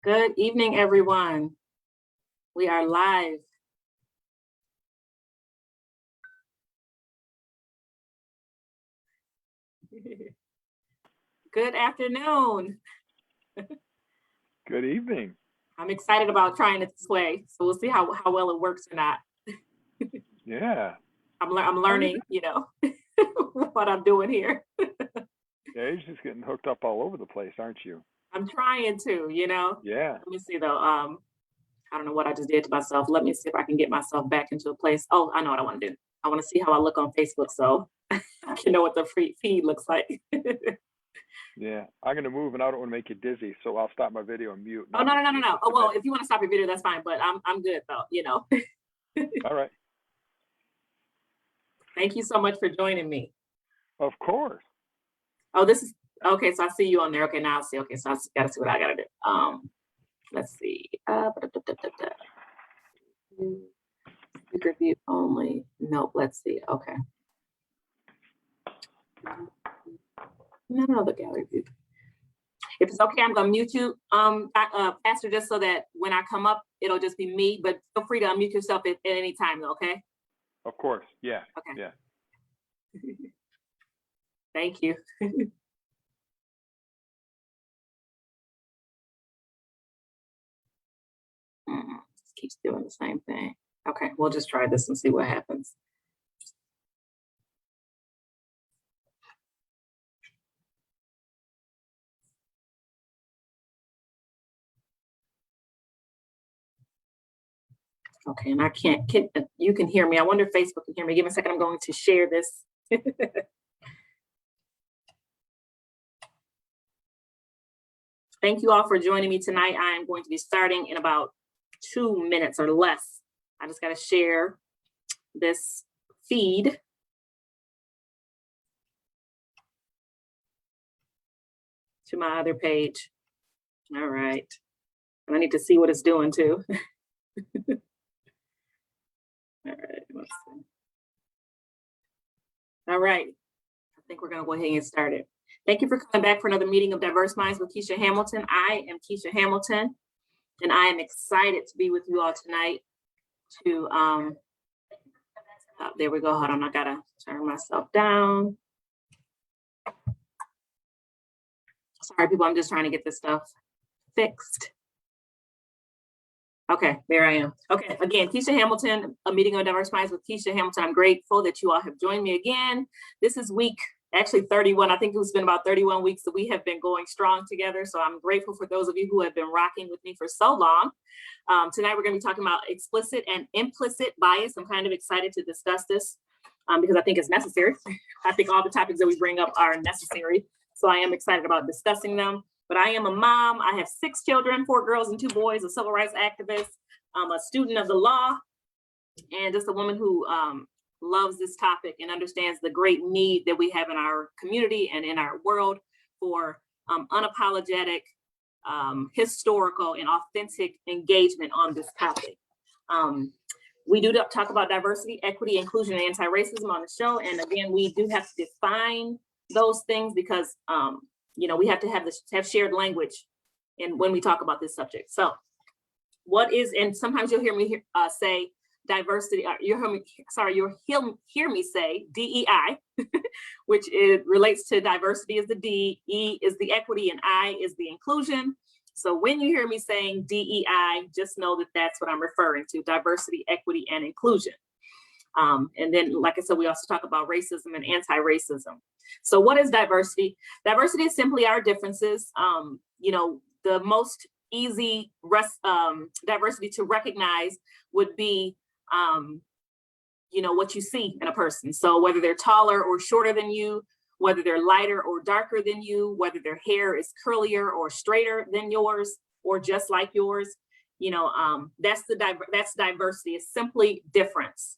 Good evening, everyone. We are live. Good afternoon. Good evening. I'm excited about trying it this way, so we'll see how well it works or not. Yeah. I'm learning, what I'm doing here. Yeah, you're just getting hooked up all over the place, aren't you? I'm trying to, Yeah. Let me see though. I don't know what I just did to myself. Let me see if I can get myself back into a place. Oh, I know what I want to do. I want to see how I look on Facebook, so I can know what the free feed looks like. Yeah. I'm gonna move and I don't want to make you dizzy, so I'll stop my video and mute. Oh, no. Oh, well, if you want to stop your video, that's fine, but I'm good though, All right. Thank you so much for joining me. Of course. Oh, this is okay. So I see you on there. Okay, now I see. Okay, so I gotta see what I gotta do. Let's see. Speaker view only. Nope. Let's see. Okay. No, the gallery view. If it's okay, I'm gonna mute you, Pastor, just so that when I come up, it'll just be me. But feel free to unmute yourself at any time, okay? Of course. Yeah. Okay. Yeah. Thank you. Keeps doing the same thing. Okay, we'll just try this and see what happens. Okay, and I can't, you can hear me. I wonder if Facebook can hear me. Give me a second, I'm going to share this. Thank you all for joining me tonight. I am going to be starting in about 2 minutes or less. I just got to share this feed. To my other page. All right. And I need to see what it's doing too. All right, let's see. All right. I think we're going to go ahead and get started. Thank you for coming back for another meeting of Diverse Minds with Kesha Hamilton. I am Kesha Hamilton, and I am excited to be with you all tonight to, there we go. Hold on, I got to turn myself down. Sorry, people, I'm just trying to get this stuff fixed. Okay, there I am. Okay, again, Kesha Hamilton, a meeting on Diverse Minds with Kesha Hamilton. I'm grateful that you all have joined me again. This is week, actually 31. I think it's been about 31 weeks that we have been going strong together. So I'm grateful for those of you who have been rocking with me for so long. Tonight, we're going to be talking about explicit and implicit bias. I'm kind of excited to discuss this because I think it's necessary. I think all the topics that we bring up are necessary. So I am excited about discussing them. But I am a mom. I have 6 children, 4 girls and 2 boys, a civil rights activist. I'm a student of the law, and just a woman who loves this topic and understands the great need that we have in our community and in our world for unapologetic, historical, and authentic engagement on this topic. We do talk about diversity, equity, inclusion, and anti-racism on the show. And again, we do have to define those things because we have to have shared language when we talk about this subject. So what is, and sometimes you'll hear me say diversity, you'll hear me say DEI, which relates to diversity is the D, E is the equity, and I is the inclusion. So when you hear me saying DEI, just know that that's what I'm referring to, diversity, equity, and inclusion. And then, like I said, we also talk about racism and anti-racism. So what is diversity? Diversity is simply our differences. The most easy diversity to recognize would be, what you see in a person. So whether they're taller or shorter than you, whether they're lighter or darker than you, whether their hair is curlier or straighter than yours, or just like yours, that's diversity. It's simply difference.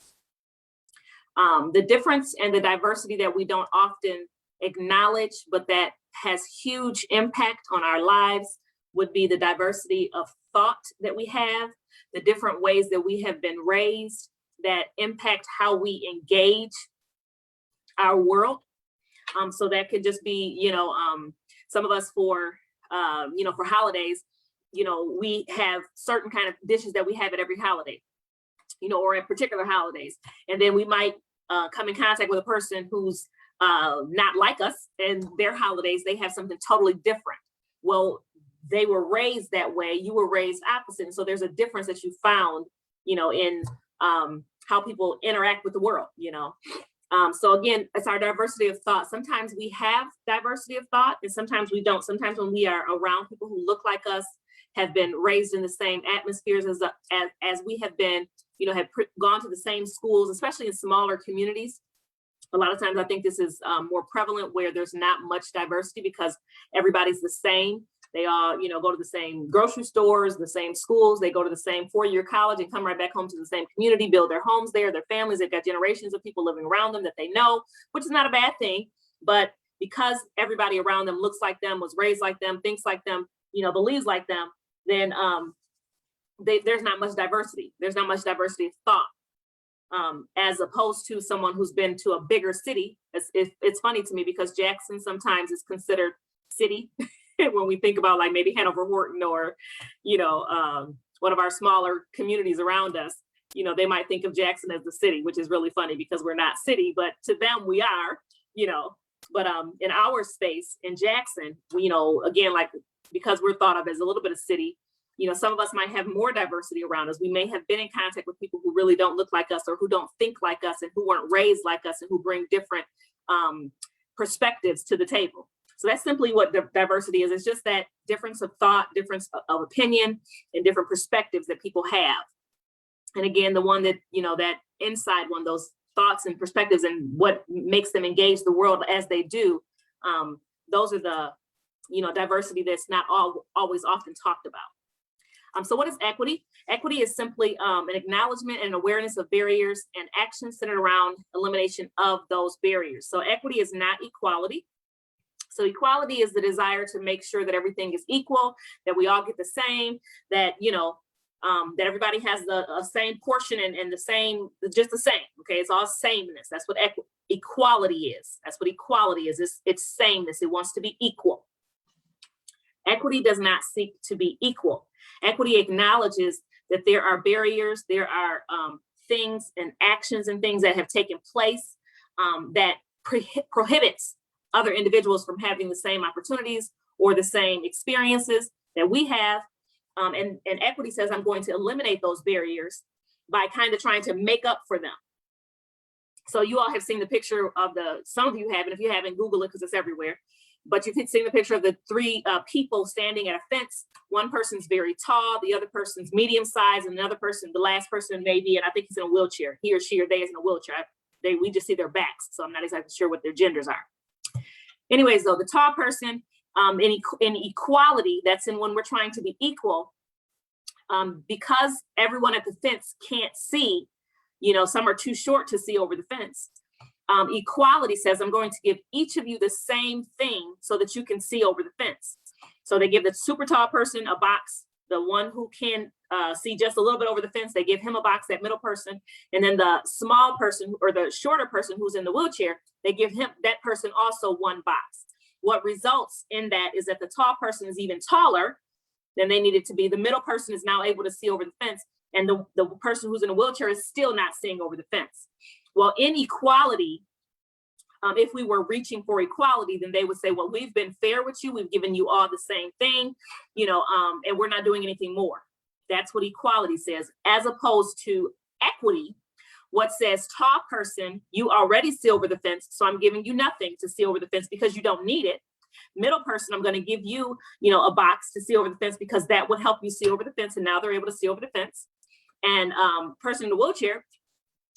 The difference and the diversity that we don't often acknowledge, but that has huge impact on our lives, would be the diversity of thought that we have, the different ways that we have been raised that impact how we engage our world. So that could just be, some of us for holidays, we have certain kind of dishes that we have at every holiday, or at particular holidays. And then we might come in contact with a person who's not like us, and their holidays, they have something totally different. Well, they were raised that way, you were raised opposite. And so there's a difference that you found, in how people interact with the world, So again, it's our diversity of thought. Sometimes we have diversity of thought, and sometimes we don't. Sometimes when we are around people who look like us, have been raised in the same atmospheres as we have been, have gone to the same schools, especially in smaller communities. A lot of times I think this is more prevalent where there's not much diversity because everybody's the same. They all, go to the same grocery stores, the same schools, they go to the same four-year college and come right back home to the same community, build their homes there, their families, they've got generations of people living around them that they know, which is not a bad thing. But because everybody around them looks like them, was raised like them, thinks like them, believes like them, then there's not much diversity. There's not much diversity of thought. As opposed to someone who's been to a bigger city. It's funny to me because Jackson sometimes is considered city when we think about like maybe Hanover Horton or, one of our smaller communities around us, they might think of Jackson as the city, which is really funny because we're not city, but to them we are, but in our space in Jackson, again, like because we're thought of as a little bit of city, some of us might have more diversity around us. We may have been in contact with people who really don't look like us or who don't think like us and who weren't raised like us and who bring different perspectives to the table. So that's simply what the diversity is. It's just that difference of thought, difference of opinion, and different perspectives that people have. And again, the one that, that inside one, those thoughts and perspectives and what makes them engage the world as they do, those are the, diversity that's not always often talked about. So what is equity? Equity is simply an acknowledgement and awareness of barriers and actions centered around elimination of those barriers. So equity is not equality. So equality is the desire to make sure that everything is equal, that we all get the same, that, that everybody has the same portion and the same, just the same. Okay, it's all sameness. That's what equality is. That's what equality is. It's sameness. It wants to be equal. Equity does not seek to be equal. Equity acknowledges that there are barriers, there are things and actions and things that have taken place that prohibits other individuals from having the same opportunities or the same experiences that we have. And equity says, I'm going to eliminate those barriers by kind of trying to make up for them. So you all have seen the picture of some of you have, and if you haven't, Google it because it's everywhere. But you've seen the picture of the three people standing at a fence. One person's very tall, the other person's medium size, and another person, the last person maybe, and I think he's in a wheelchair. He or she or they is in a wheelchair. We just see their backs, so I'm not exactly sure what their genders are. Anyways, though, the tall person in equality, that's in when we're trying to be equal, because everyone at the fence can't see, some are too short to see over the fence. Equality says, I'm going to give each of you the same thing so that you can see over the fence. So they give the super tall person a box, the one who can see just a little bit over the fence, they give him a box, that middle person, and then the small person or the shorter person who's in the wheelchair, they give that person also one box. What results in that is that the tall person is even taller than they needed to be. The middle person is now able to see over the fence, and the person who's in a wheelchair is still not seeing over the fence. Well, inequality, if we were reaching for equality, then they would say, well, we've been fair with you. We've given you all the same thing, and we're not doing anything more. That's what equality says, as opposed to equity, what says, tall person, you already see over the fence, so I'm giving you nothing to see over the fence because you don't need it. Middle person, I'm going to give you, a box to see over the fence because that would help you see over the fence, and now they're able to see over the fence. And person in the wheelchair,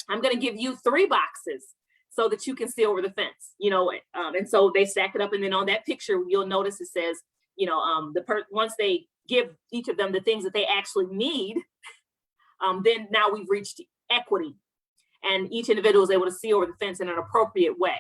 I'm going to give you 3 boxes so that you can see over the fence, and so they stack it up. And then on that picture, you'll notice it says, once they give each of them the things that they actually need, then now we've reached equity, and each individual is able to see over the fence in an appropriate way.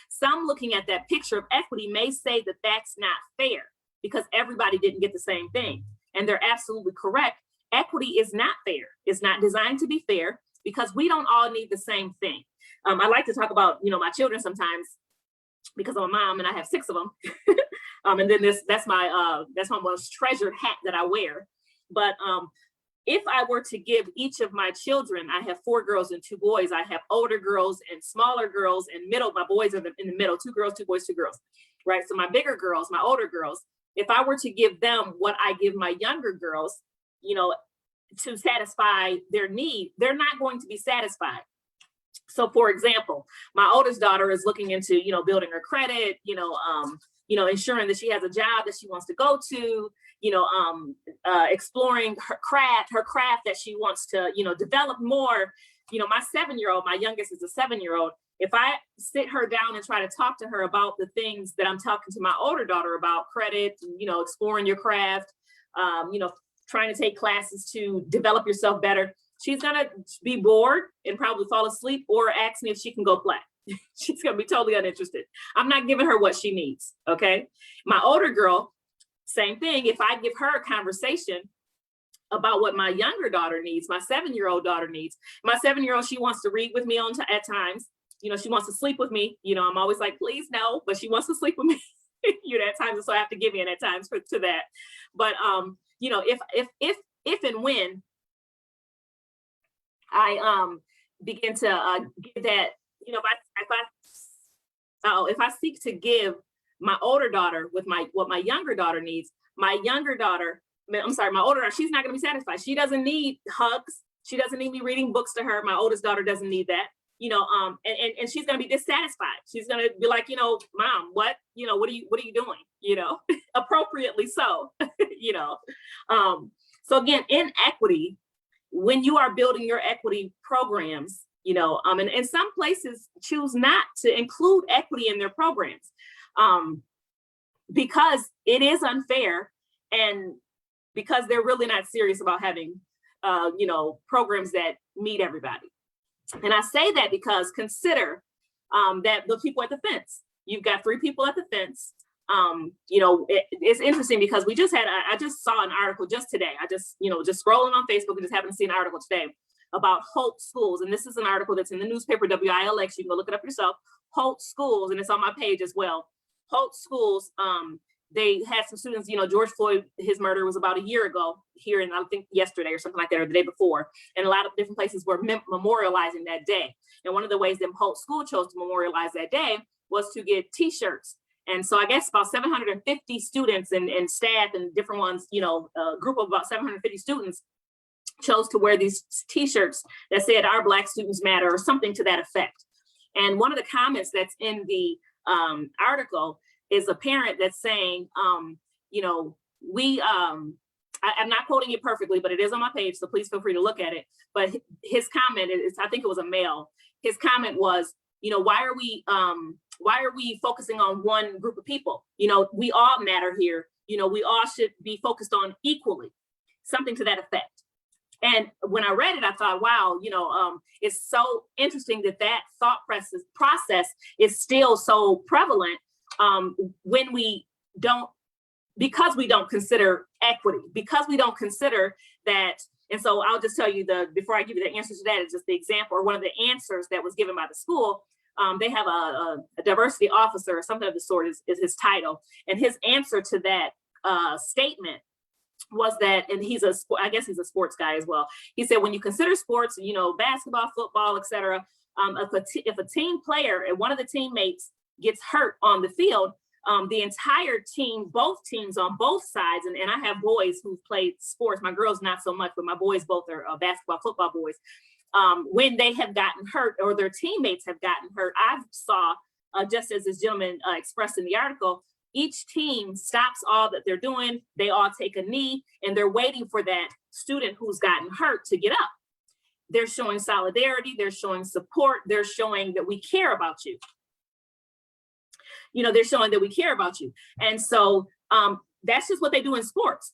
Some looking at that picture of equity may say that that's not fair because everybody didn't get the same thing. And they're absolutely correct. Equity is not fair. It's not designed to be fair because we don't all need the same thing. I like to talk about, my children sometimes because I'm a mom and I have 6 of them. And then that's my most treasured hat that I wear. But if I were to give each of my children, I have 4 girls and 2 boys. I have older girls and smaller girls and middle. My boys are in the middle, 2 girls, 2 boys, 2 girls, right? So my bigger girls, my older girls, if I were to give them what I give my younger girls, to satisfy their need, they're not going to be satisfied. So for example, my oldest daughter is looking into, building her credit, ensuring that she has a job that she wants to go to, exploring her craft that she wants to, develop more. My 7-year-old, my youngest is a 7-year-old. If I sit her down and try to talk to her about the things that I'm talking to my older daughter about, credit, exploring your craft, trying to take classes to develop yourself better, she's gonna be bored and probably fall asleep or ask me if she can go play. She's gonna be totally uninterested. I'm not giving her what she needs, okay? My older girl, same thing. If I give her a conversation about what my younger daughter needs, my 7-year-old daughter needs, my 7-year-old, she wants to read with me at times. She wants to sleep with me. I'm always like, please no, but she wants to sleep with me. At times, so I have to give in at times to that. But if and when I begin to give that, if I seek to give my older daughter with what my younger daughter needs, my older daughter, she's not going to be satisfied. She doesn't need hugs. She doesn't need me reading books to her. My oldest daughter doesn't need that. And she's going to be dissatisfied. She's going to be like, Mom, what are you doing? Appropriately so, So again, in equity, when you are building your equity programs, and some places choose not to include equity in their programs, because it is unfair and because they're really not serious about having, programs that meet everybody. And I say that because consider that the people at the fence. You've got 3 people at the fence. It's interesting because I just saw an article just today. I just scrolling on Facebook and just happened to see an article today about Holt Schools. And this is an article that's in the newspaper, WILX. You can go look it up yourself. Holt Schools, and it's on my page as well. Holt Schools, they had some students, George Floyd, his murder was about a year ago here, and I think yesterday or something like that, or the day before. And a lot of different places were memorializing that day. And one of the ways that Holt School chose to memorialize that day was to get T-shirts. And so I guess about 750 students and staff and different ones, a group of about 750 students chose to wear these T-shirts that said, "Our Black students matter," or something to that effect. And one of the comments that's in the article is a parent that's saying, I'm not quoting it perfectly, but it is on my page, so please feel free to look at it. But his comment is, I think it was a male. His comment was, why are we focusing on one group of people? We all matter here. We all should be focused on equally, something to that effect. And when I read it, I thought, wow, it's so interesting that thought process is still so prevalent when because we don't consider equity, because we don't consider that. And so I'll just tell you before I give you the answer to that, is just the example or one of the answers that was given by the school. They have a diversity officer or something of the sort is his title. And his answer to that statement was that, and I guess he's a sports guy as well. He said, when you consider sports, basketball, football, et cetera, if a team player and one of the teammates gets hurt on the field, the entire team, both teams on both sides, and I have boys who've played sports, my girls not so much, but my boys both are basketball, football boys. When they have gotten hurt or their teammates have gotten hurt, I saw, just as this gentleman expressed in the article, each team stops all that they're doing, they all take a knee, and they're waiting for that student who's gotten hurt to get up. They're showing solidarity, they're showing support, they're showing that we care about you. They're showing that we care about you. And so that's just what they do in sports.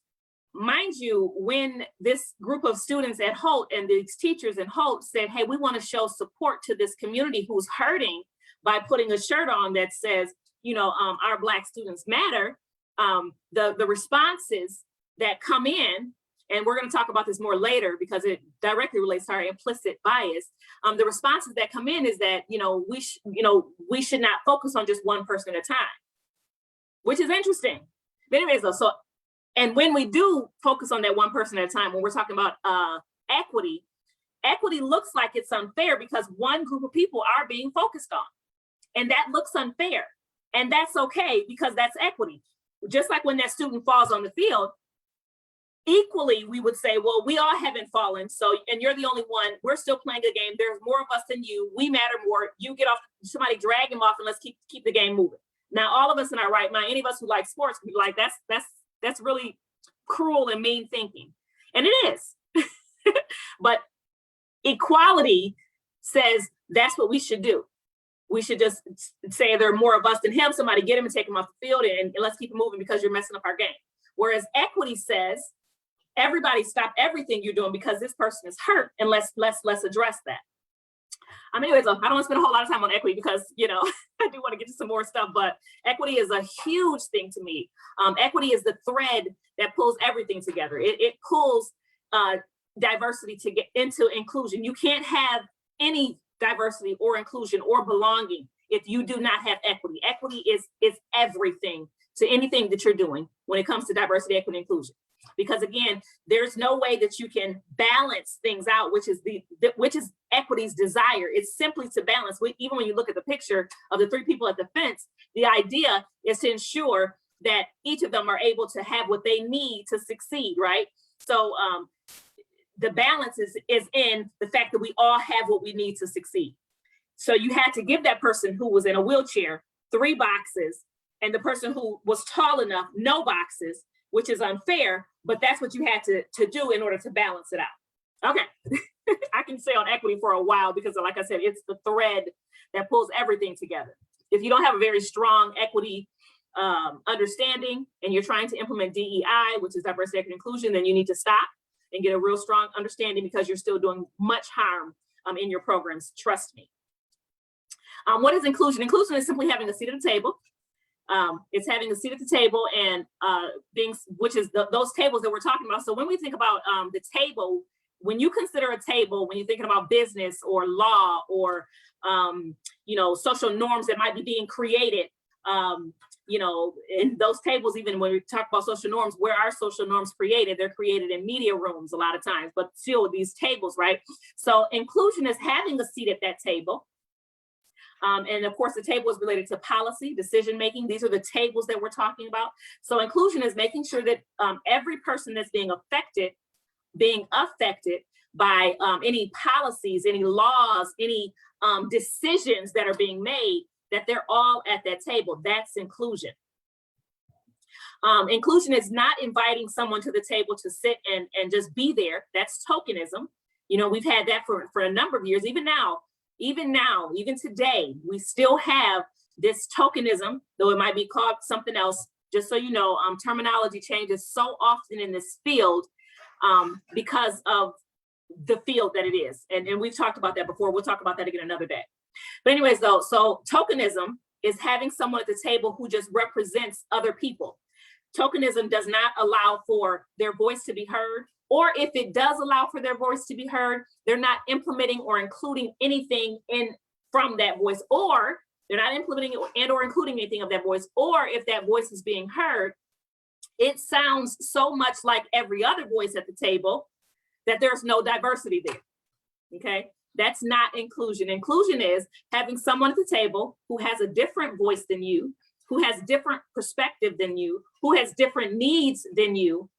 Mind you, when this group of students at Holt and these teachers at Holt said, hey, we want to show support to this community who's hurting by putting a shirt on that says, our Black students matter, the responses that come in, and we're going to talk about this more later because it directly relates to our implicit bias. The responses that come in is that, we should not focus on just one person at a time. which is interesting. But anyways, though, so, and when we do focus on that one person at a time, when we're talking about equity, equity looks like it's unfair because one group of people are being focused on. And that looks unfair. And that's okay because that's equity. Just like when that student falls on the field, equally, we would say, well, we all haven't fallen. So, and you're the only one. We're still playing a game. There's more of us than you. We matter more. You get off, somebody drag him off and let's keep the game moving. Now, all of us in our right mind, any of us who like sports, we like, that's really cruel and mean thinking. And it is. But equality says that's what we should do. We should just say there are more of us than him. Somebody get him and take him off the field and let's keep it moving because you're messing up our game. Whereas equity says, everybody stop everything you're doing because this person is hurt and let's address that. Anyways, I don't want to spend a whole lot of time on equity because, you know, I do want to get to some more stuff, but equity is a huge thing to me. Equity is the thread that pulls everything together. It pulls diversity to get into inclusion. You can't have any diversity or inclusion or belonging if you do not have equity. Equity is everything to anything that you're doing when it comes to diversity, equity, inclusion. Because again, there's no way that you can balance things out, which is equity's desire. It's simply to balance. Even when you look at the picture of the three people at the fence, the idea is to ensure that each of them are able to have what they need to succeed, right? So the balance is in the fact that we all have what we need to succeed. So you had to give that person who was in a wheelchair 3 boxes, and the person who was tall enough, no boxes, which is unfair, but that's what you had to do in order to balance it out. Okay, I can say on equity for a while because like I said, it's the thread that pulls everything together. If you don't have a very strong equity understanding and you're trying to implement DEI, which is diversity, equity, inclusion, then you need to stop and get a real strong understanding because you're still doing much harm in your programs, trust me. What is inclusion? Inclusion is simply having a seat at the table. It's having a seat at the table and which is those tables that we're talking about. So when we think about the table, when you consider a table, when you're thinking about business or law or you know, social norms that might be being created, you know, in those tables, even when we talk about social norms, where are social norms created? They're created in media rooms a lot of times, but still these tables, right? So inclusion is having a seat at that table. And of course, the table is related to policy, decision-making. These are the tables that we're talking about. So inclusion is making sure that every person that's being affected by any policies, any laws, any decisions that are being made, that they're all at that table. That's inclusion. Inclusion is not inviting someone to the table to sit and just be there. That's tokenism. You know, we've had that for a number of years. Even today, we still have this tokenism, though it might be called something else. Just so you know, terminology changes so often in this field because of the field that it is. And we've talked about that before. We'll talk about that again another day. But anyways, though, so tokenism is having someone at the table who just represents other people. Tokenism does not allow for their voice to be heard, or if it does allow for their voice to be heard, they're not implementing or including anything from that voice, or they're not implementing and or including anything of that voice, or if that voice is being heard, it sounds so much like every other voice at the table that there's no diversity there, okay? That's not inclusion. Inclusion is having someone at the table who has a different voice than you, who has different perspective than you, who has different needs than you,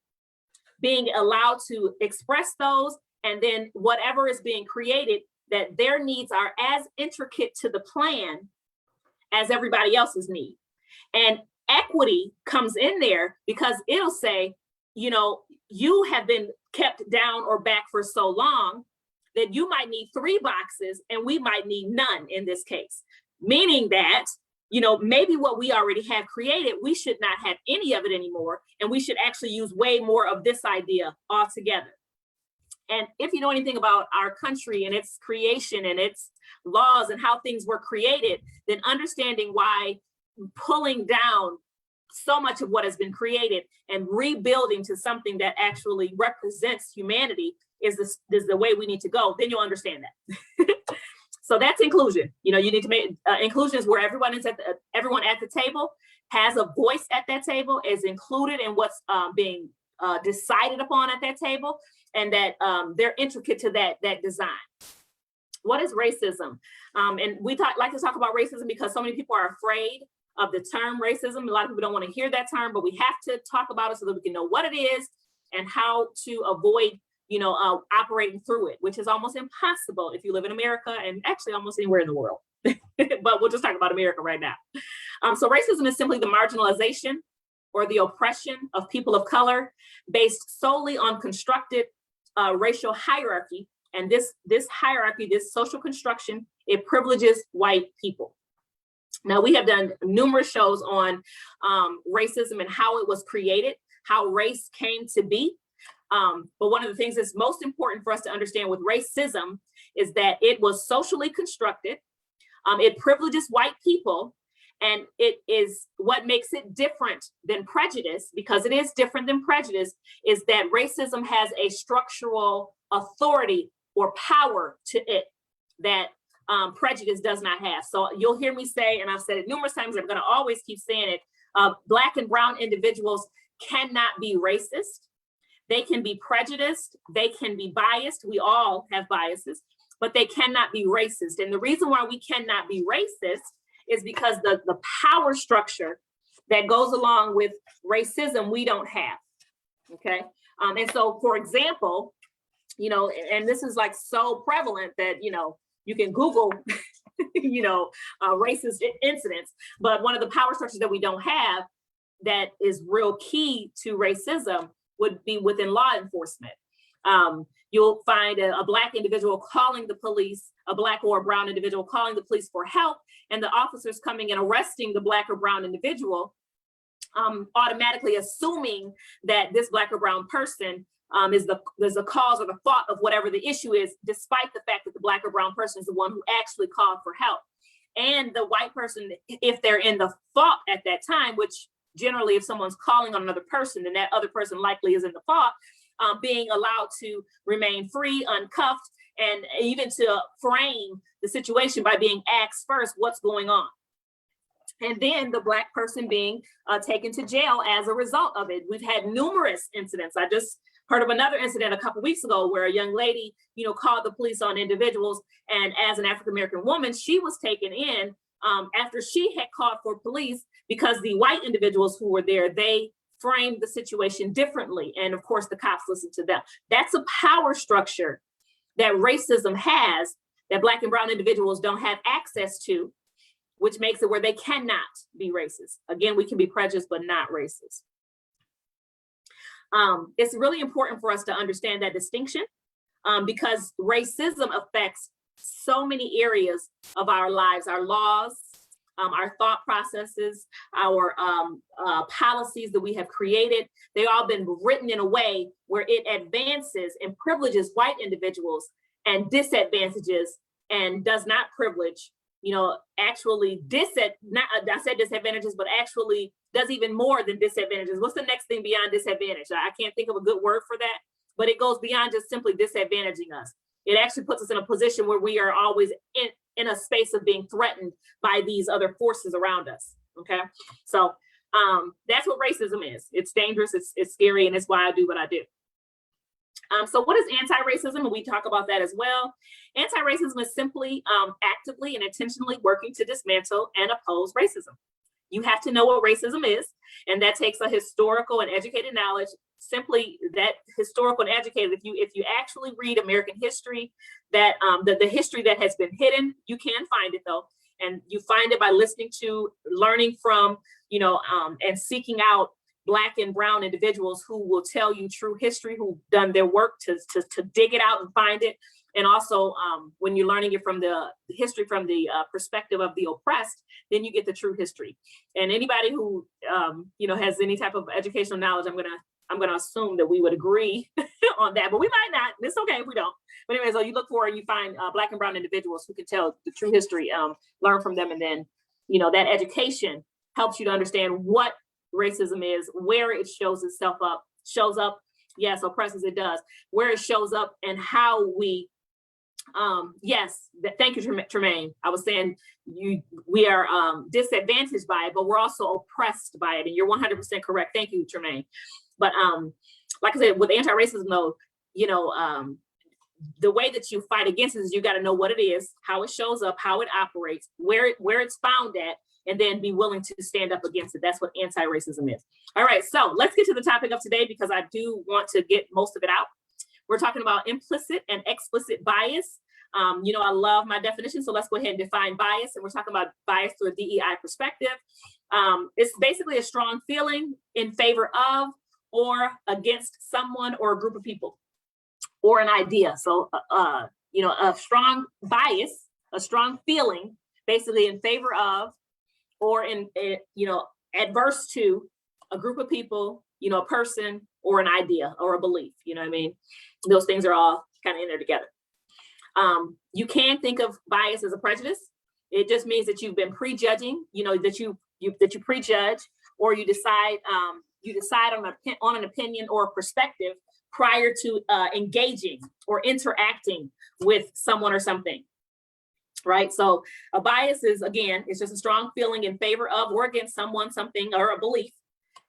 being allowed to express those, and then whatever is being created, that their needs are as intricate to the plan as everybody else's need. And equity comes in there because it'll say, you know, you have been kept down or back for so long that you might need 3 boxes and we might need none in this case. Meaning that, you know, maybe what we already have created, we should not have any of it anymore. And we should actually use way more of this idea altogether. And if you know anything about our country and its creation and its laws and how things were created, then understanding why pulling down so much of what has been created and rebuilding to something that actually represents humanity is the way we need to go, then you'll understand that. So that's inclusion. You know, you need to make inclusion is where everyone at the table has a voice at that table, is included in what's being decided upon at that table, and that they're intricate to that design. What is racism? And we like to talk about racism because so many people are afraid of the term racism. A lot of people don't want to hear that term, but we have to talk about it so that we can know what it is and how to avoid, you know, operating through it, which is almost impossible if you live in America and actually almost anywhere in the world. But we'll just talk about America right now. So racism is simply the marginalization or the oppression of people of color based solely on constructed racial hierarchy. And this hierarchy, this social construction, it privileges white people. Now, we have done numerous shows on racism and how it was created, how race came to be. But one of the things that's most important for us to understand with racism is that it was socially constructed. It privileges white people, and it is what makes it different than prejudice, because it is different than prejudice, is that racism has a structural authority or power to it that prejudice does not have. So you'll hear me say, and I've said it numerous times, I'm going to always keep saying it, Black and brown individuals cannot be racist. They can be prejudiced, they can be biased, we all have biases, but they cannot be racist. And the reason why we cannot be racist is because the power structure that goes along with racism, we don't have, okay? And so, for example, you know, and this is like so prevalent that, you know, you can Google, you know, racist incidents, but one of the power structures that we don't have that is real key to racism would be within law enforcement. You'll find a Black individual calling the police, a Black or a brown individual calling the police for help, and the officers coming and arresting the Black or brown individual, automatically assuming that this Black or brown person is the cause or the thought of whatever the issue is, despite the fact that the Black or brown person is the one who actually called for help. And the white person, if they're in the thought at that time, which generally if someone's calling on another person, then that other person likely is in the thought, being allowed to remain free, uncuffed, and even to frame the situation by being asked first what's going on. And then the Black person being taken to jail as a result of it. We've had numerous incidents. I just heard of another incident a couple weeks ago where a young lady, you know, called the police on individuals, and as an African-American woman, she was taken in after she had called for police because the white individuals who were there, they framed the situation differently. And of course, the cops listened to them. That's a power structure that racism has that Black and brown individuals don't have access to, which makes it where they cannot be racist. Again, we can be prejudiced, but not racist. It's really important for us to understand that distinction because racism affects so many areas of our lives, our laws, our thought processes, our policies that we have created. They've all been written in a way where it advances and privileges white individuals and disadvantages and does not privilege, you know, actually I said disadvantages, but actually does even more than disadvantages. What's the next thing beyond disadvantage? I can't think of a good word for that, but it goes beyond just simply disadvantaging us. It actually puts us in a position where we are always in a space of being threatened by these other forces around us, okay? So that's what racism is. It's dangerous, it's scary, and it's why I do what I do. So what is anti-racism? And we talk about that as well. Anti-racism is simply actively and intentionally working to dismantle and oppose racism. You have to know what racism is, and that takes a historical and educated knowledge. Simply that historical and educated, if you actually read American history, that the history that has been hidden, you can find it though. And you find it by listening to, learning from, you know, and seeking out Black and brown individuals who will tell you true history, who've done their work to dig it out and find it. And also when you're learning it from the history from the perspective of the oppressed, then you get the true history. And anybody who you know, has any type of educational knowledge, I'm gonna assume that we would agree on that, but we might not. It's okay if we don't. But anyway, so you look for and you find Black and brown individuals who can tell the true history, learn from them, and then, you know, that education helps you to understand what racism is, where it shows up. Yes, oppresses, it does. Where it shows up and how we Yes, thank you, Tremaine. I was saying we are disadvantaged by it, but we're also oppressed by it. And you're 100% correct. Thank you, Tremaine. But like I said, with anti-racism, though, you know, the way that you fight against it is you got to know what it is, how it shows up, how it operates, where it's found at, and then be willing to stand up against it. That's what anti-racism is. All right, so let's get to the topic of today, because I do want to get most of it out. We're talking about implicit and explicit bias. You know, I love my definition, so let's go ahead and define bias. And we're talking about bias through a DEI perspective. It's basically a strong feeling in favor of or against someone or a group of people or an idea. So, you know, a strong bias, a strong feeling, basically in favor of or in, you know, adverse to a group of people, you know, a person or an idea or a belief. You know what I mean? Those things are all kind of in there together. You can think of bias as a prejudice. It just means that you've been prejudging, you know, that you prejudge, or you decide on an opinion or a perspective prior to engaging or interacting with someone or something, right? So a bias is, again, it's just a strong feeling in favor of or against someone, something, or a belief,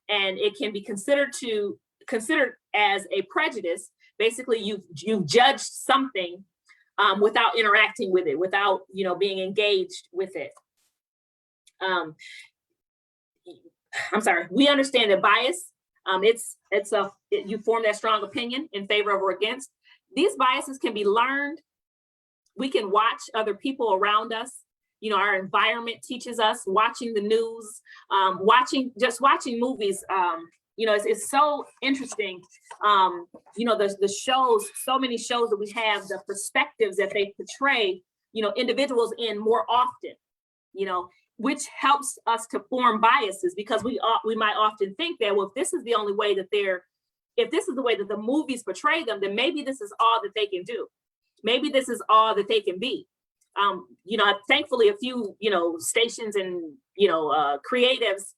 and it can be considered as a prejudice. Basically, you've judged something without interacting with it, without, you know, being engaged with it. I'm sorry. We understand that bias, you form that strong opinion in favor of or against. These biases can be learned. We can watch other people around us. You know, our environment teaches us, watching the news, watching movies. You know, it's so interesting. You know, the shows, so many shows that we have, the perspectives that they portray, you know, individuals in more often, you know, which helps us to form biases, because we might often think that, well, if this is the only way that if this is the way that the movies portray them, then maybe this is all that they can do. Maybe this is all that they can be. You know, thankfully, a few, you know, stations and, you know, creatives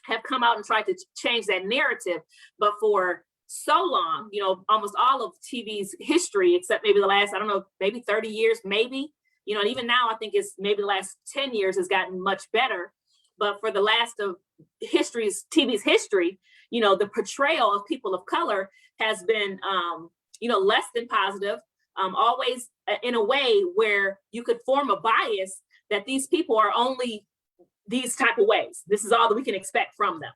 have come out and tried to change that narrative. But for so long, you know, almost all of TV's history, except maybe the last, I don't know, maybe 30 years, maybe, you know, and even now, I think it's maybe the last 10 years has gotten much better. But for the last of TV's history, you know, the portrayal of people of color has been, you know, less than positive, always in a way where you could form a bias that these people are only these type of ways. This is all that we can expect from them.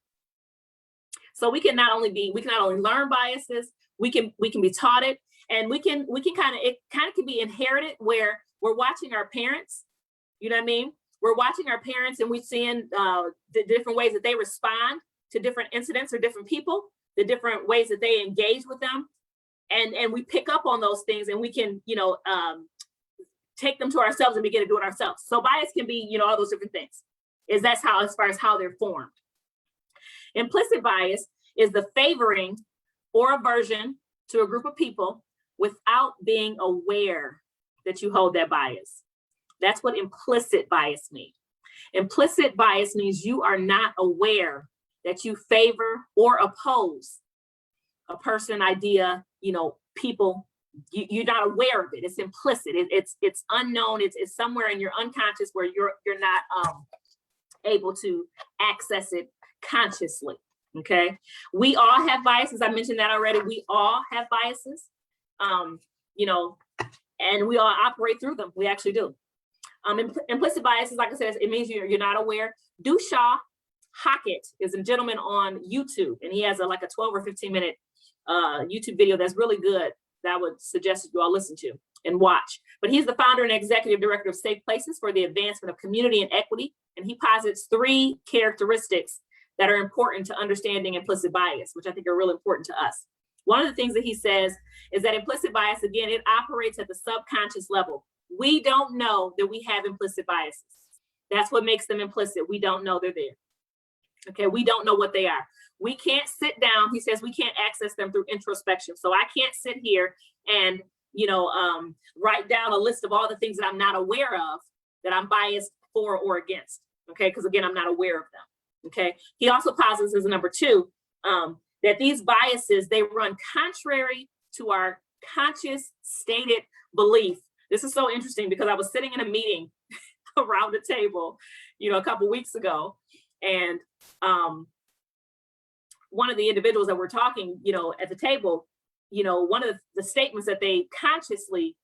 So we can not only learn biases, we can be taught it, and it kind of can be inherited, where we're watching our parents, you know what I mean? We're watching our parents and we're seeing the different ways that they respond to different incidents or different people, the different ways that they engage with them. And we pick up on those things, and we can, you know, take them to ourselves and begin to do it ourselves. So bias can be, you know, all those different things. As far as how they're formed. Implicit bias is the favoring or aversion to a group of people without being aware that you hold that bias. That's what implicit bias means. Implicit bias means you are not aware that you favor or oppose a person, idea, you know, people. You're not aware of it. It's implicit. It's unknown. It's somewhere in your unconscious where you're not able to access it consciously. Okay, we all have biases. I mentioned that already. We all have biases, you know, and we all operate through them. We actually do. Implicit biases, like I said, it means you're not aware. Dusha Hackett is a gentleman on YouTube, and he has like a 12 or 15 minute YouTube video that's really good that I would suggest that you all listen to and watch. But he's the founder and executive director of Safe Places for the Advancement of Community and Equity. And he posits 3 characteristics that are important to understanding implicit bias, which I think are really important to us. One of the things that he says is that implicit bias, again, it operates at the subconscious level. We don't know that we have implicit biases. That's what makes them implicit. We don't know they're there. Okay, we don't know what they are. We can't sit down. He says we can't access them through introspection. So I can't sit here and, you know, write down a list of all the things that I'm not aware of that I'm biased for or against. Okay, because again, I'm not aware of them. Okay, he also posits as number 2 that these biases, they run contrary to our conscious stated belief This is so interesting because I was sitting in a meeting around the table, a couple weeks ago, and one of the individuals that were talking, at the table, one of the statements that they consciously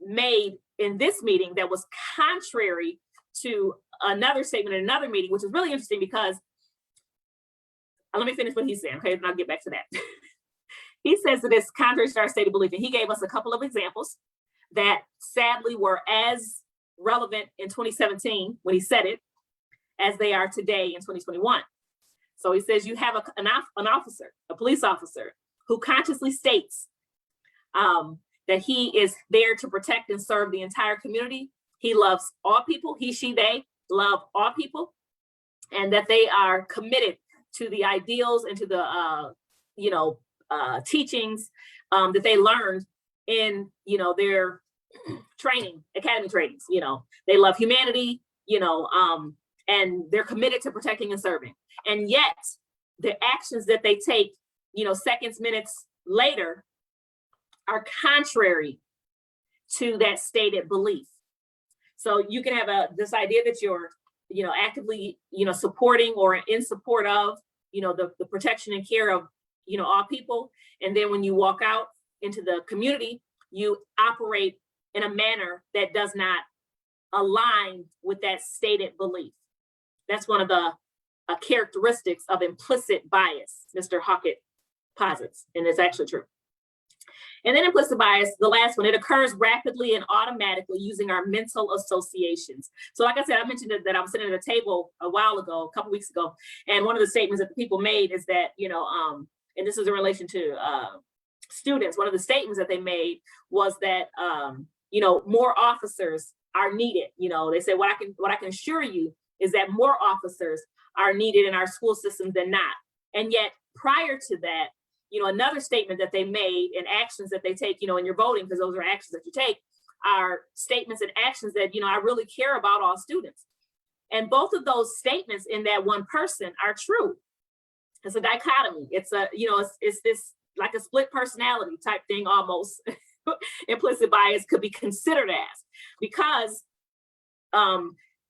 made in this meeting that was contrary to another statement in another meeting, which is really interesting because, let me finish what he's saying, okay, and I'll get back to that. He says that it's contrary to our stated belief, and he gave us a couple of examples that sadly were as relevant in 2017 when he said it as they are today in 2021. So he says you have an officer, a police officer, who consciously states that he is there to protect and serve the entire community. He loves all people, he, she, they love all people, and that they are committed to the ideals and to the, teachings that they learned in, their training, academy trainings. They love humanity, and they're committed to protecting and serving. And yet the actions that they take, seconds, minutes later are contrary to that stated belief. So you can have this idea that you're, actively, supporting or in support of, the protection and care of, all people. And then when you walk out into the community, you operate in a manner that does not align with that stated belief. That's one of the characteristics of implicit bias, Mr. Hockett posits, and it's actually true. And then implicit bias, the last one, it occurs rapidly and automatically using our mental associations. So like I said, I mentioned that I was sitting at a table a while ago, a couple weeks ago, and one of the statements that the people made is that, and this is in relation to students, one of the statements that they made was that, more officers are needed. They said, what I can assure you is that more officers are needed in our school systems than not. And yet prior to that, another statement that they made and actions that they take, in your voting, because those are actions that you take, are statements and actions that, I really care about all students. And both of those statements in that one person are true. It's a dichotomy. It's it's this like a split personality type thing almost. Implicit bias could be considered as, because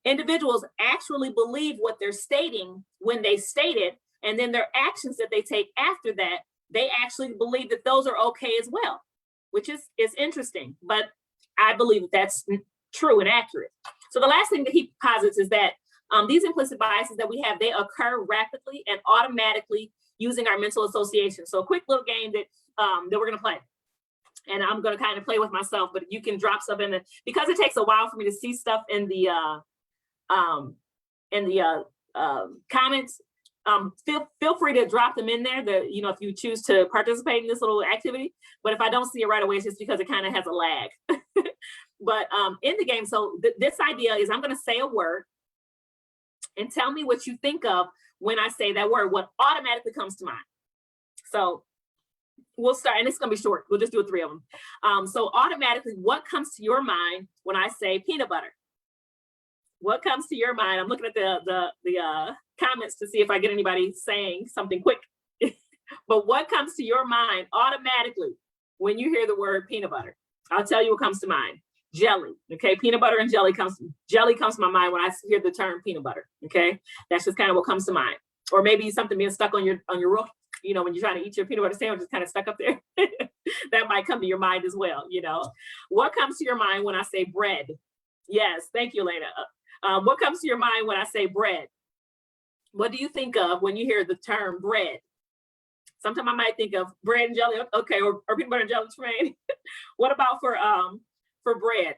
individuals actually believe what they're stating when they state it, and then their actions that they take after that, they actually believe that those are okay as well, which is interesting, but I believe that that's true and accurate. So the last thing that he posits is that these implicit biases that we have, they occur rapidly and automatically using our mental association. So a quick little game that we're gonna play. And I'm gonna kind of play with myself, but you can drop stuff in it because it takes a while for me to see stuff in the comments. Feel free to drop them in there, if you choose to participate in this little activity. But if I don't see it right away, it's just because it kind of has a lag. But in the game, so this idea is I'm going to say a word and tell me what you think of when I say that word, what automatically comes to mind. So we'll start, and it's going to be short. We'll just do 3 of them. So automatically, what comes to your mind when I say peanut butter? What comes to your mind? I'm looking at the comments to see if I get anybody saying something quick. But what comes to your mind automatically when you hear the word peanut butter? I'll tell you what comes to mind. Jelly. Okay, peanut butter and jelly comes to my mind when I hear the term peanut butter. Okay, that's just kind of what comes to mind. Or maybe something being stuck on your roof. When you're trying to eat your peanut butter sandwich, it's kind of stuck up there. That might come to your mind as well. What comes to your mind when I say bread? Yes, thank you, Elena. What comes to your mind when I say bread? What do you think of when you hear the term bread? Sometimes I might think of bread and jelly, okay, or peanut butter and jelly train. What about for bread?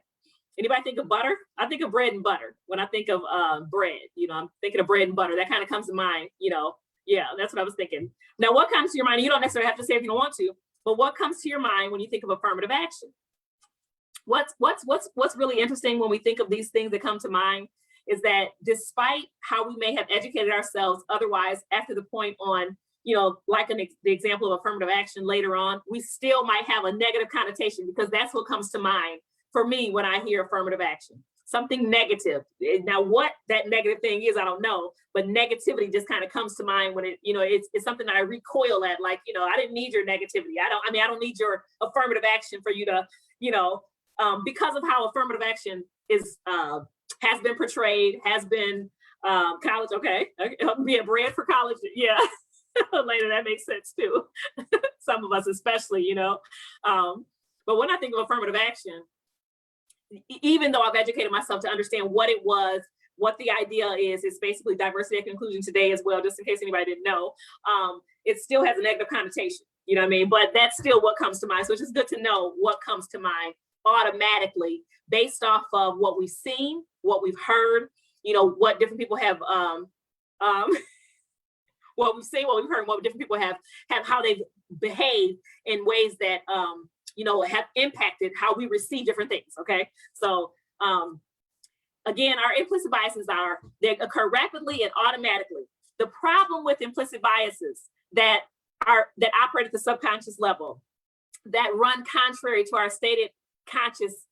Anybody think of butter? I think of bread and butter when I think of bread. I'm thinking of bread and butter. That kind of comes to mind. Yeah, that's what I was thinking. Now, what comes to your mind? You don't necessarily have to say if you don't want to, but what comes to your mind when you think of affirmative action? What's really interesting when we think of these things that come to mind is that despite how we may have educated ourselves otherwise after the point on, like the example of affirmative action later on, we still might have a negative connotation because that's what comes to mind for me when I hear affirmative action. Something negative. Now, what that negative thing is, I don't know, but negativity just kind of comes to mind when it's something that I recoil at. Like, I didn't need your negativity. I don't need your affirmative action for you to, because of how affirmative action is has been portrayed, has been college, okay, being bred for college, yeah. Later, that makes sense too. Some of us especially, you know. But when I think of affirmative action, even though I've educated myself to understand what it was, what the idea is, it's basically diversity and inclusion today as well, just in case anybody didn't know, it still has a negative connotation, you know what I mean? But that's still what comes to mind. So it's just good to know what comes to mind automatically based off of what we've seen, what we've heard, you know, what different people have, what we've seen, what we've heard, what different people have how they've behaved in ways that, you know, have impacted how we receive different things, okay? So, again, our implicit biases they occur rapidly and automatically. The problem with implicit biases that operate at the subconscious level, that run contrary to our stated conscious,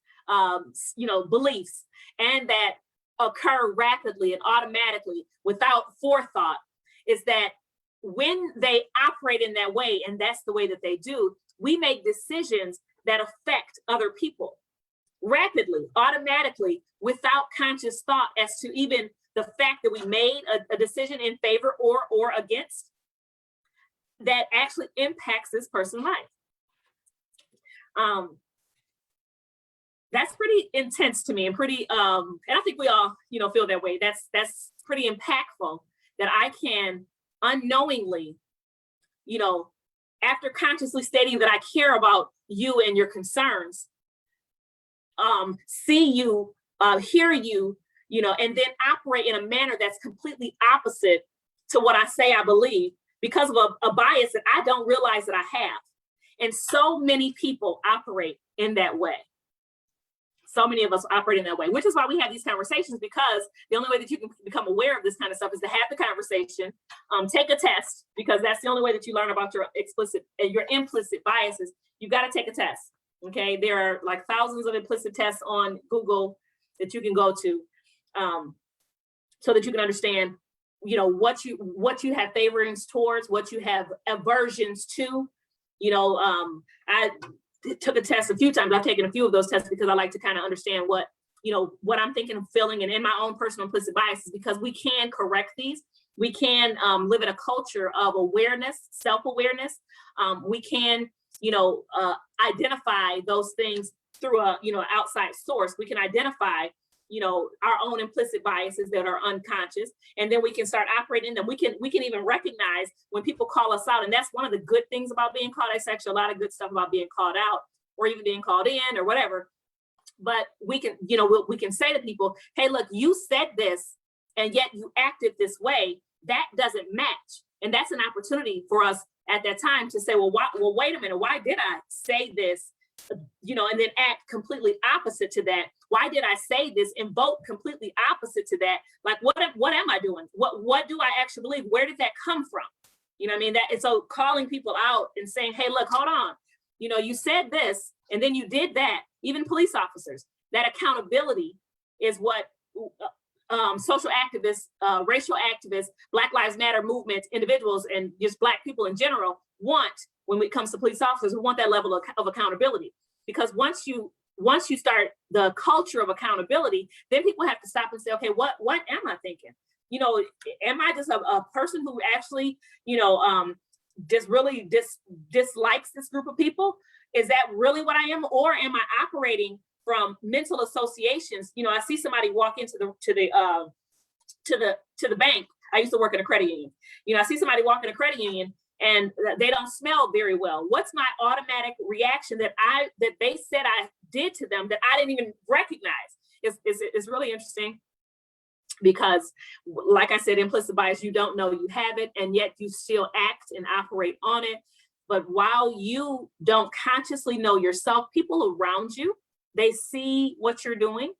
you know, beliefs, and that occur rapidly and automatically without forethought, is that when they operate in that way, and that's the way that they do, we make decisions that affect other people rapidly, automatically, without conscious thought as to even the fact that we made a decision in favor or against that actually impacts this person's life. That's pretty intense to me, and pretty, and I think we all, you know, feel that way. That's pretty impactful, that I can unknowingly, you know, after consciously stating that I care about you and your concerns, see you, hear you, you know, and then operate in a manner that's completely opposite to what I say I believe, because of a bias that I don't realize that I have. And so many people operate in that way. So many of us operate in that way, which is why we have these conversations, because the only way that you can become aware of this kind of stuff is to have the conversation, take a test, because that's the only way that you learn about your implicit biases. You've got to take a test. Okay, there are like thousands of implicit tests on Google that you can go to, so that you can understand, you know, what you have favorings towards, what you have aversions to. You know, I took a test a few times. I've taken a few of those tests because I like to kind of understand what I'm thinking and feeling, and in my own personal implicit biases, because we can correct these. We can live in a culture of awareness, self-awareness. We can, you know, identify those things through a, you know, outside source. We can identify, you know, our own implicit biases that are unconscious, and then we can start operating them. We can even recognize when people call us out, and that's one of the good things about being called. There's actually a lot of good stuff about being called out, or even being called in, or whatever. But we can, you know, we can say to people, hey, look, you said this, and yet you acted this way. That doesn't match, and that's an opportunity for us at that time to say, well, wait a minute, why did I say this? You know, and then act completely opposite to that. Why did I say this and vote completely opposite to that? Like, what am I doing? What do I actually believe? Where did that come from? You know what I mean? And so calling people out and saying, hey, look, hold on. You know, you said this and then you did that. Even police officers, that accountability is what social activists, racial activists, Black Lives Matter movement individuals, and just Black people in general want. When it comes to police officers, we want that level of accountability, because once you start the culture of accountability, then people have to stop and say, okay, what am I thinking? You know, am I just a person who actually, you know, just really dislikes this group of people? Is that really what I am, or am I operating from mental associations? You know, I see somebody walk into the bank. I used to work in a credit union. You know, I see somebody walk in a credit union, and they don't smell very well. What's my automatic reaction that they said I did to them that I didn't even recognize? It's really interesting, because, like I said, implicit bias, you don't know you have it, and yet you still act and operate on it. But while you don't consciously know yourself, people around you, they see what you're doing,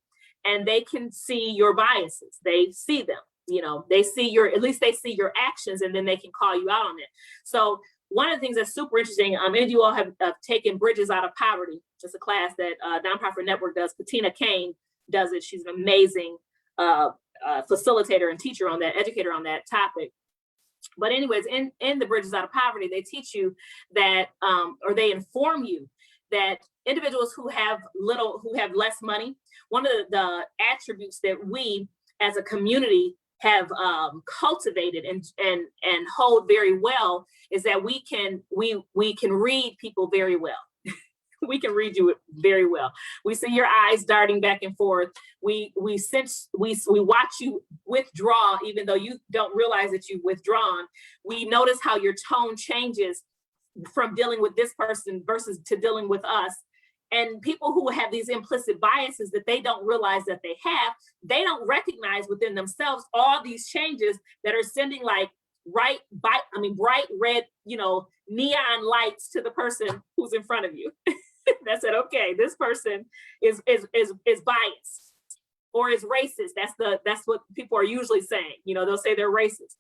and they can see your biases. They see them. You know, they see at least they see your actions, and then they can call you out on it. So one of the things that's super interesting, many of you all have taken Bridges Out of Poverty, just a class that Nonprofit Network does. Katina Kane does it. She's an amazing facilitator and teacher on that, educator on that topic. But anyways, in the Bridges Out of Poverty, they teach you that, or they inform you that individuals who have less money, one of the attributes that we as a community have cultivated and hold very well is that we can read people very well. We can read you very well. We see your eyes darting back and forth. We watch you withdraw, even though you don't realize that you've withdrawn. We notice how your tone changes from dealing with this person versus to dealing with us. And people who have these implicit biases that they don't realize that they don't recognize within themselves all these changes that are sending like bright red, neon lights to the person who's in front of you. That said, okay, this person is biased or is racist. That's what people are usually saying. They'll say they're racist.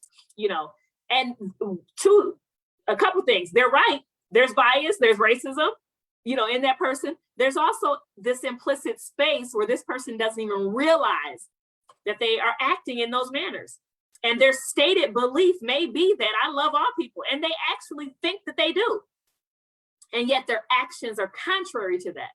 And a couple things. They're right. There's bias. There's racism. In that person. There's also this implicit space where this person doesn't even realize that they are acting in those manners. And their stated belief may be that I love all people, and they actually think that they do. And yet their actions are contrary to that,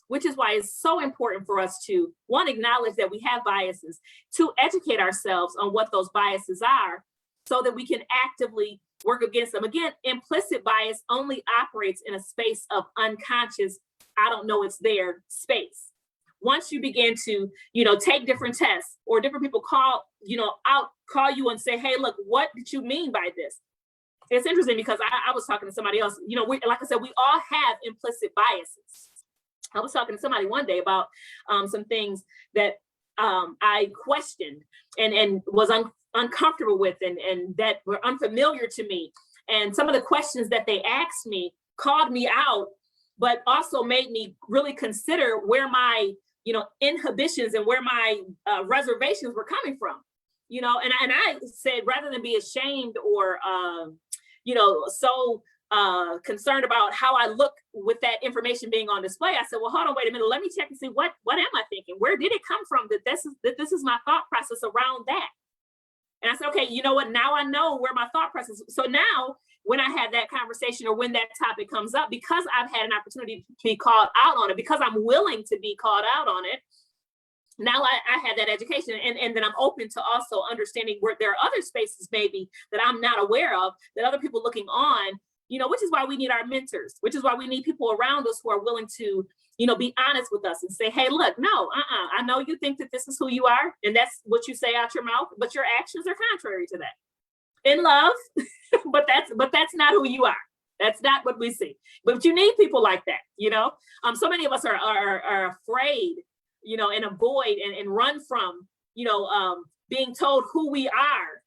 which is why it's so important for us to, one, acknowledge that we have biases, two, educate ourselves on what those biases are so that we can actively work against them. Again, implicit bias only operates in a space of unconscious, I don't know it's there space. Once you begin to, take different tests, or different people call you and say, hey, look, what did you mean by this? It's interesting because I was talking to somebody else, like I said, we all have implicit biases. I was talking to somebody one day about some things that I questioned and was uncomfortable with and that were unfamiliar to me. And some of the questions that they asked me called me out, but also made me really consider where my, inhibitions and where my reservations were coming from. And I said, rather than be ashamed or, so concerned about how I look with that information being on display, I said, well, hold on, wait a minute. Let me check and see what am I thinking? Where did it come from that this is my thought process around that? And I said, okay, you know what? Now I know where my thought process is. So now when I have that conversation or when that topic comes up, because I've had an opportunity to be called out on it, because I'm willing to be called out on it, now I have that education, and then I'm open to also understanding where there are other spaces maybe that I'm not aware of, that other people looking on, which is why we need our mentors, which is why we need people around us who are willing to, be honest with us and say, hey, look, no, I know you think that this is who you are, and that's what you say out your mouth, but your actions are contrary to that. In love, but that's not who you are. That's not what we see. But you need people like that, So many of us are afraid, and avoid and run from, being told who we are,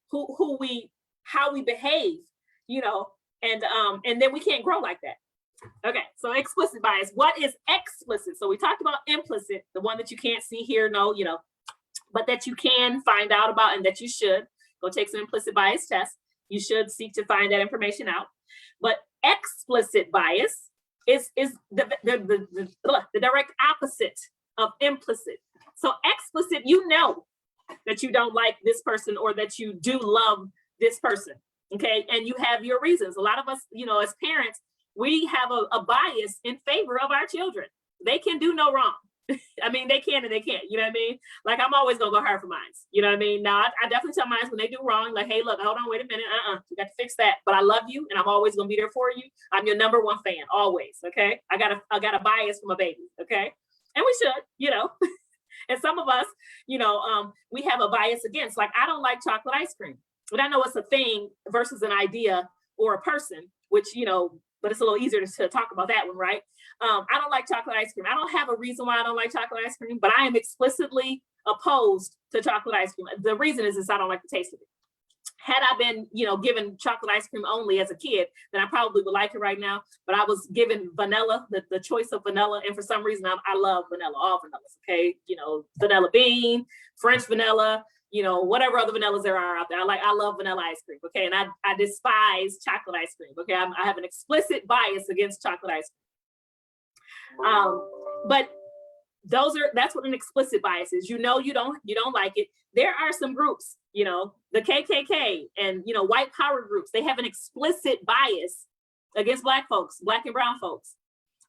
how we behave, and then we can't grow like that. Okay, so explicit bias. What is explicit? So we talked about implicit, the one that you can't see, hear, know, but that you can find out about, and that you should go take some implicit bias tests. You should seek to find that information out. But explicit bias is the direct opposite of implicit. So explicit, that you don't like this person or that you do love this person, okay? And you have your reasons. A lot of us, as parents, we have a bias in favor of our children. They can do no wrong. I mean, they can and they can't, you know what I mean? Like, I'm always gonna go hard for mine, you know what I mean? Now, I definitely tell mine when they do wrong, like, hey, look, hold on, wait a minute, you got to fix that. But I love you, and I'm always gonna be there for you. I'm your number one fan, always, okay? I got a bias from a baby, okay? And we should, And some of us, we have a bias against, like, I don't like chocolate ice cream. But I know it's a thing versus an idea or a person, which, but it's a little easier to talk about that one, right? I don't like chocolate ice cream. I don't have a reason why I don't like chocolate ice cream, but I am explicitly opposed to chocolate ice cream. The reason is I don't like the taste of it. Had I been, given chocolate ice cream only as a kid, then I probably would like it right now. But I was given vanilla, the choice of vanilla. And for some reason, I love vanilla, all vanillas, okay? Vanilla bean, French vanilla, whatever other vanillas there are out there. I love vanilla ice cream, okay? And I despise chocolate ice cream, okay? I have an explicit bias against chocolate ice cream. But that's what an explicit bias is. You don't like it. There are some groups, the KKK and, white power groups, they have an explicit bias against Black folks, Black and brown folks.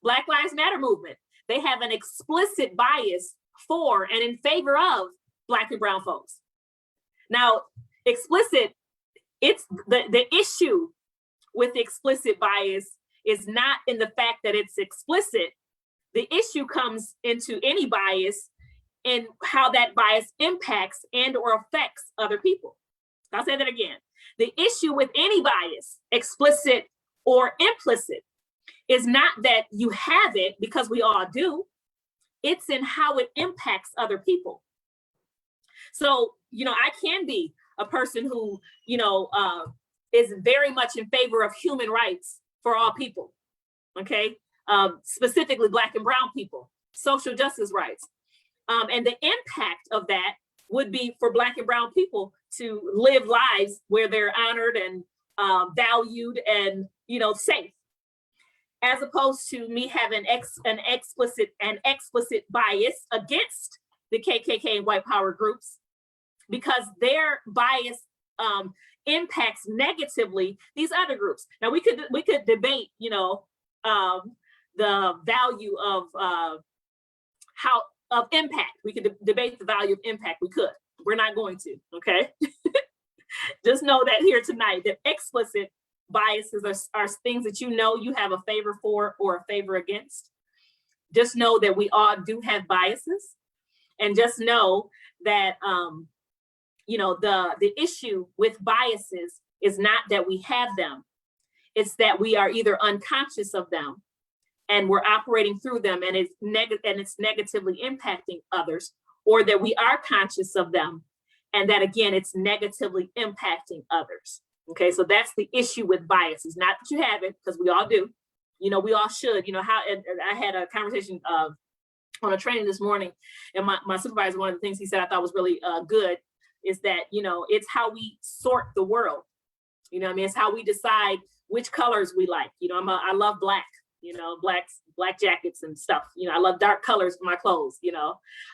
Black Lives Matter movement, they have an explicit bias for and in favor of Black and brown folks. Now, explicit, it's the issue with explicit bias is not in the fact that it's explicit. The issue comes into any bias and how that bias impacts and or affects other people. I'll say that again. The issue with any bias, explicit or implicit, is not that you have it, because we all do. It's in how it impacts other people. So, I can be a person who, is very much in favor of human rights for all people, okay? Specifically Black and brown people, social justice rights. And the impact of that would be for Black and brown people to live lives where they're honored and valued and, safe, as opposed to me having an explicit bias against the KKK and white power groups, because their bias impacts negatively these other groups. Now we could debate, the value of impact. We could debate the value of impact. We could. We're not going to. Okay. Just know that here tonight, that explicit biases are things that you have a favor for or a favor against. Just know that we all do have biases, and just know that the issue with biases is not that we have them. It's that we are either unconscious of them and we're operating through them, and it's negatively impacting others, or that we are conscious of them and that, again, it's negatively impacting others. Okay, so that's the issue with biases. Not that you have it, because we all do. We all should. I had a conversation on a training this morning, and my supervisor, one of the things he said I thought was really good is that, it's how we sort the world. It's how we decide which colors we like. I love black, black jackets and stuff. I love dark colors for my clothes,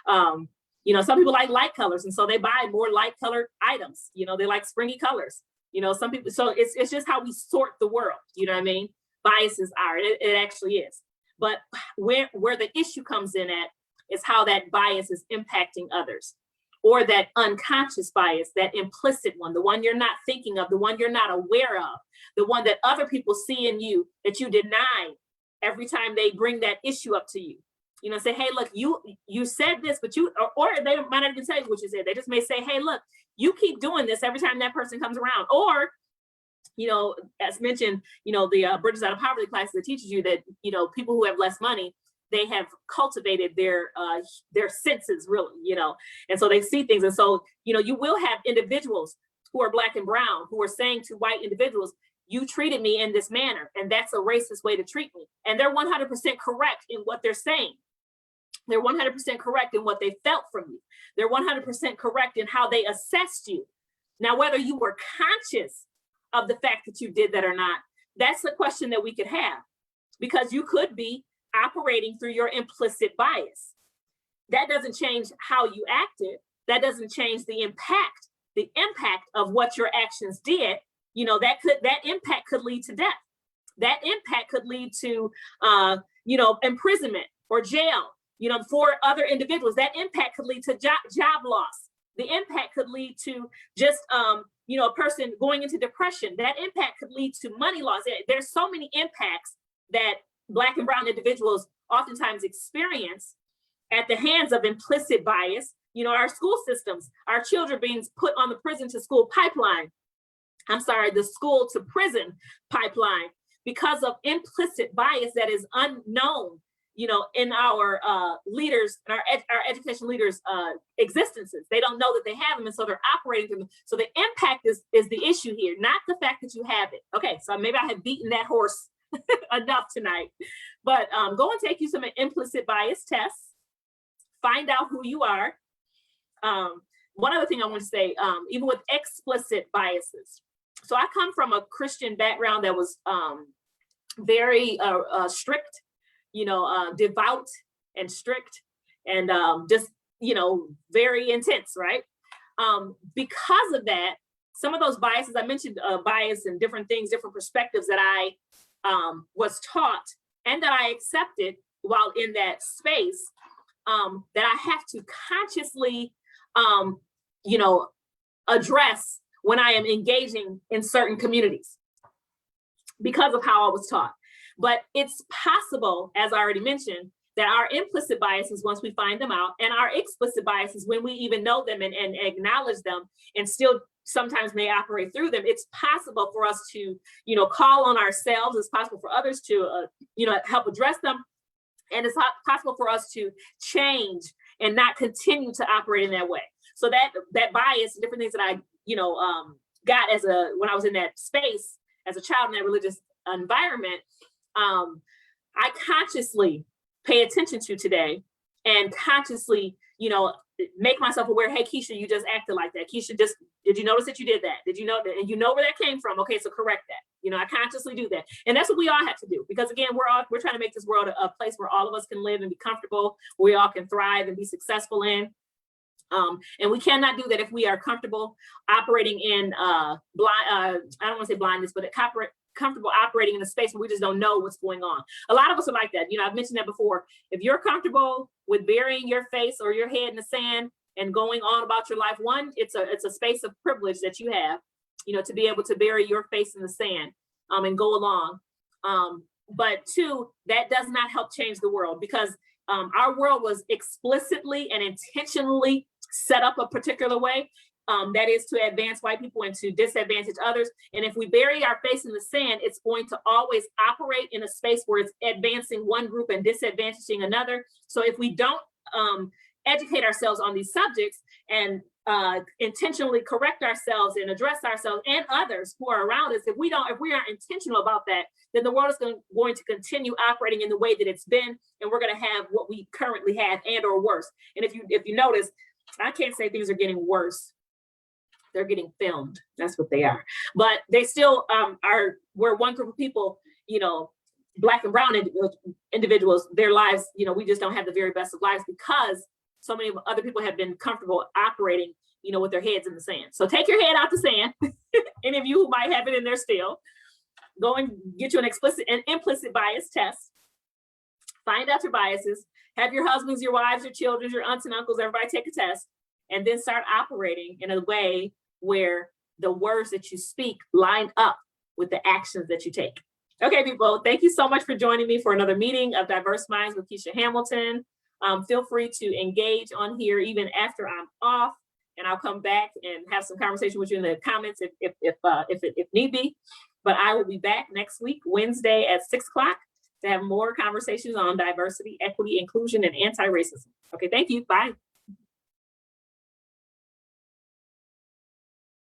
some people like light colors, and so they buy more light colored items. They like springy colors. Some people, so it's just how we sort the world. Biases are, it actually is. But where the issue comes in at is how that bias is impacting others, or that unconscious bias, that implicit one, the one you're not thinking of, the one you're not aware of, the one that other people see in you that you deny every time they bring that issue up to you. Say, hey, look, you said this, but or they might not even tell you what you said. They just may say, hey, look, you keep doing this every time that person comes around. Or, as mentioned, the Bridges Out of Poverty class that teaches you that, people who have less money, they have cultivated their senses, really, and so they see things. And so, you will have individuals who are Black and brown who are saying to white individuals, you treated me in this manner, and that's a racist way to treat me. And they're 100% correct in what they're saying. They're 100% correct in what they felt from you. They're 100% correct in how they assessed you. Now, whether you were conscious of the fact that you did that or not, that's a question that we could have, because you could be operating through your implicit bias. That doesn't change how you acted. That doesn't change the impact of what your actions did. That impact could lead to death. That impact could lead to, imprisonment or jail, for other individuals. That impact could lead to job loss. The impact could lead to just, a person going into depression. That impact could lead to money loss. There's so many impacts that Black and brown individuals oftentimes experience at the hands of implicit bias. Our school systems, our children being put on the prison to school pipeline. The school to prison pipeline, because of implicit bias that is unknown, in our leaders, our education leaders' existences. They don't know that they have them, and so they're operating through them. So the impact is the issue here, not the fact that you have it. Okay, so maybe I have beaten that horse enough tonight, but go and take you some implicit bias tests, find out who you are. One other thing I want to say, even with explicit biases. So I come from a Christian background that was very strict, devout and strict, and just, very intense, right? Because of that, some of those biases, I mentioned bias and different things, different perspectives that I was taught and that I accepted while in that space, that I have to consciously, address when I am engaging in certain communities because of how I was taught. But it's possible, as I already mentioned, that our implicit biases, once we find them out, and our explicit biases, when we even know them and acknowledge them and still sometimes may operate through them, it's possible for us to, call on ourselves. It's possible for others to, help address them. And it's possible for us to change and not continue to operate in that way. So that bias, different things that I, got when I was in that space as a child in that religious environment, I consciously pay attention to today and consciously, make myself aware, hey, Kesha, you just acted like that. Kesha, did you notice that you did that? Did you know that? And you know where that came from. Okay, so correct that. I consciously do that. And that's what we all have to do. Because again, we're trying to make this world a place where all of us can live and be comfortable, where we all can thrive and be successful in. And we cannot do that if we are comfortable operating in I don't want to say blindness, but comfortable operating in a space where we just don't know what's going on. A lot of us are like that. I've mentioned that before. If you're comfortable with burying your face or your head in the sand and going on about your life, one, it's a space of privilege that you have, to be able to bury your face in the sand and go along. But two, that does not help change the world, because our world was explicitly and intentionally set up a particular way. That is to advance white people and to disadvantage others. And if we bury our face in the sand, it's going to always operate in a space where it's advancing one group and disadvantaging another. So if we don't educate ourselves on these subjects and intentionally correct ourselves and address ourselves and others who are around us, if we aren't intentional about that, then the world is going to continue operating in the way that it's been, and we're going to have what we currently have and or worse. And if you notice, I can't say things are getting worse. They're getting filmed. That's what they are. But they still we're one group of people, Black and brown individuals, their lives, we just don't have the very best of lives because so many other people have been comfortable operating, with their heads in the sand. So take your head out the sand. Any of you who might have it in there still, go and get you an explicit and implicit bias test. Find out your biases. Have your husbands, your wives, your children, your aunts and uncles, everybody take a test, and then start operating in a way where the words that you speak line up with the actions that you take. Okay, people, thank you so much for joining me for another meeting of Diverse Minds with Kesha Hamilton. Feel free to engage on here even after I'm off, and I'll come back and have some conversation with you in the comments if need be. But I will be back next week, Wednesday at 6 o'clock, to have more conversations on diversity, equity, inclusion, and anti-racism. Okay, thank you. Bye.